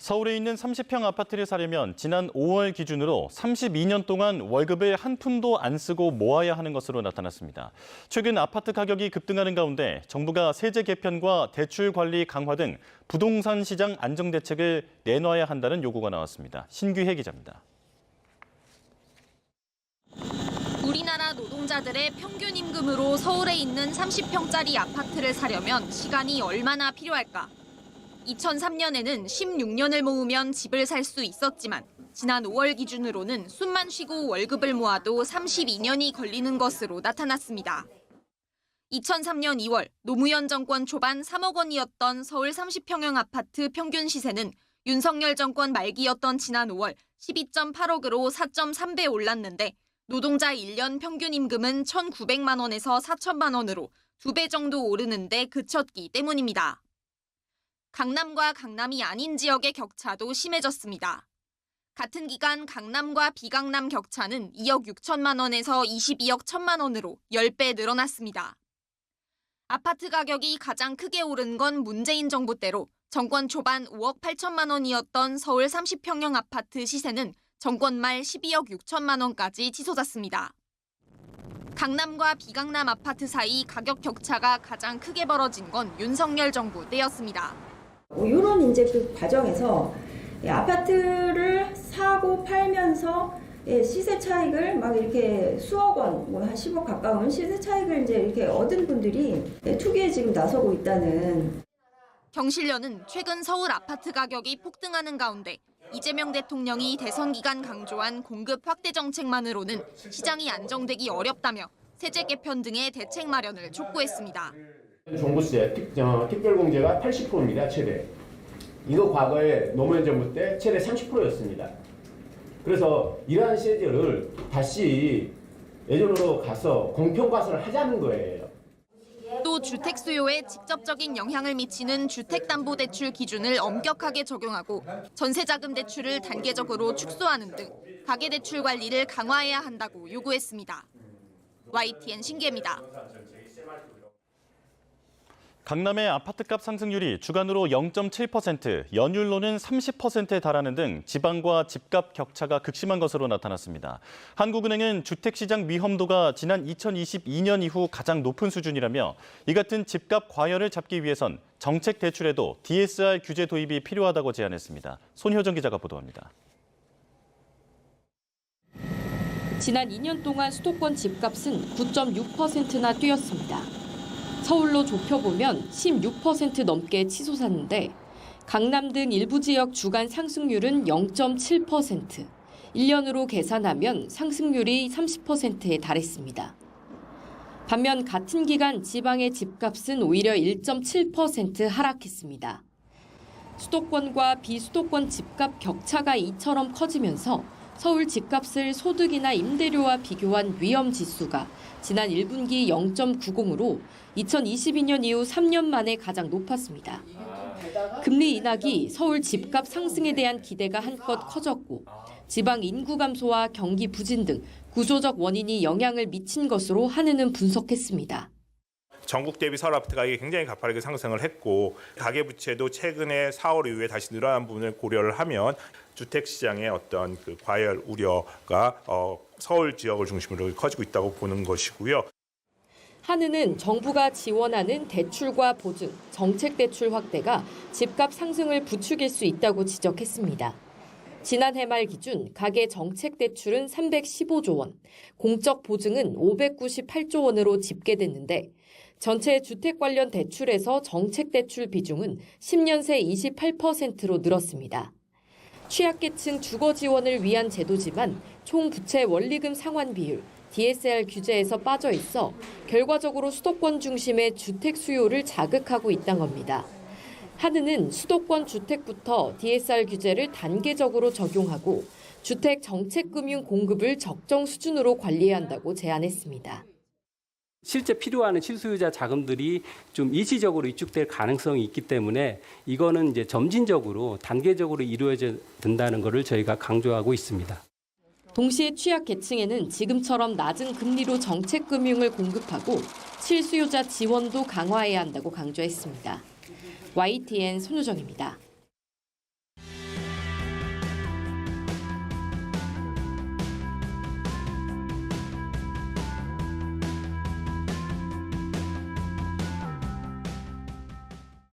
서울에 있는 30평 아파트를 사려면 지난 5월 기준으로 32년 동안 월급을 한 푼도 안 쓰고 모아야 하는 것으로 나타났습니다. 최근 아파트 가격이 급등하는 가운데 정부가 세제 개편과 대출 관리 강화 등 부동산 시장 안정 대책을 내놔야 한다는 요구가 나왔습니다. 신규혜 기자입니다. 우리나라 노동자들의 평균 임금으로 서울에 있는 30평짜리 아파트를 사려면 시간이 얼마나 필요할까? 2003년에는 16년을 모으면 집을 살 수 있었지만 지난 5월 기준으로는 숨만 쉬고 월급을 모아도 32년이 걸리는 것으로 나타났습니다. 2003년 2월 노무현 정권 초반 3억 원이었던 서울 30평형 아파트 평균 시세는 윤석열 정권 말기였던 지난 5월 12.8억으로 4.3배 올랐는데 노동자 1년 평균 임금은 1,900만 원에서 4천만 원으로 2배 정도 오르는데 그쳤기 때문입니다. 강남과 강남이 아닌 지역의 격차도 심해졌습니다. 같은 기간 강남과 비강남 격차는 2억 6천만 원에서 22억 1천만 원으로 10배 늘어났습니다. 아파트 가격이 가장 크게 오른 건 문재인 정부 때로 정권 초반 5억 8천만 원이었던 서울 30평형 아파트 시세는 정권 말 12억 6천만 원까지 치솟았습니다. 강남과 비강남 아파트 사이 가격 격차가 가장 크게 벌어진 건 윤석열 정부 때였습니다. 이런 이제 그 과정에서 아파트를 사고 팔면서 시세 차익을 막 이렇게 수억 원, 뭐 한 10억 가까운 시세 차익을 이제 이렇게 얻은 분들이 투기에 지금 나서고 있다는. 경실련은 최근 서울 아파트 가격이 폭등하는 가운데 이재명 대통령이 대선 기간 강조한 공급 확대 정책만으로는 시장이 안정되기 어렵다며 세제 개편 등의 대책 마련을 촉구했습니다. 종부세, 특별공제가 80%입니다, 최대. 이거 과거에 노무현 정부 때 최대 30%였습니다. 그래서 이러한 세제를 다시 예전으로 가서 공평과세를 하자는 거예요. 또 주택 수요에 직접적인 영향을 미치는 주택담보대출 기준을 엄격하게 적용하고 전세자금 대출을 단계적으로 축소하는 등 가계대출 관리를 강화해야 한다고 요구했습니다. YTN 신기혜입니다. 강남의 아파트값 상승률이 주간으로 0.7%, 연율로는 30%에 달하는 등 지방과 집값 격차가 극심한 것으로 나타났습니다. 한국은행은 주택시장 위험도가 지난 2022년 이후 가장 높은 수준이라며 이 같은 집값 과열을 잡기 위해선 정책 대출에도 DSR 규제 도입이 필요하다고 제안했습니다. 손효정 기자가 보도합니다. 지난 2년 동안 수도권 집값은 9.6%나 뛰었습니다. 서울로 좁혀보면 16% 넘게 치솟았는데 강남 등 일부 지역 주간 상승률은 0.7%, 1년으로 계산하면 상승률이 30%에 달했습니다. 반면 같은 기간 지방의 집값은 오히려 1.7% 하락했습니다. 수도권과 비수도권 집값 격차가 이처럼 커지면서 서울 집값을 소득이나 임대료와 비교한 위험지수가 지난 1분기 0.90으로 2022년 이후 3년 만에 가장 높았습니다. 금리 인하기 서울 집값 상승에 대한 기대가 한껏 커졌고 지방 인구 감소와 경기 부진 등 구조적 원인이 영향을 미친 것으로 한은은 분석했습니다. 전국 대비 서울 아파트 가격이 굉장히 가파르게 상승을 했고 가계부채도 최근에 4월 이후에 다시 늘어난 부분을 고려를 하면 주택시장의 어떤 그 과열 우려가 서울 지역을 중심으로 커지고 있다고 보는 것이고요. 한은은 정부가 지원하는 대출과 보증, 정책 대출 확대가 집값 상승을 부추길 수 있다고 지적했습니다. 지난해 말 기준 가계 정책 대출은 315조 원, 공적 보증은 598조 원으로 집계됐는데 전체 주택 관련 대출에서 정책 대출 비중은 10년 새 28%로 늘었습니다. 취약계층 주거 지원을 위한 제도지만 총 부채 원리금 상환 비율, DSR 규제에서 빠져 있어 결과적으로 수도권 중심의 주택 수요를 자극하고 있다는 겁니다. 한은은 수도권 주택부터 DSR 규제를 단계적으로 적용하고 주택 정책금융 공급을 적정 수준으로 관리해야 한다고 제안했습니다. 실제 필요한 실수요자 자금들이 좀 일시적으로 위축될 가능성이 있기 때문에 이거는 이제 점진적으로 단계적으로 이루어져야 된다는 것을 저희가 강조하고 있습니다. 동시에 취약계층에는 지금처럼 낮은 금리로 정책금융을 공급하고 실수요자 지원도 강화해야 한다고 강조했습니다. YTN 손효정입니다.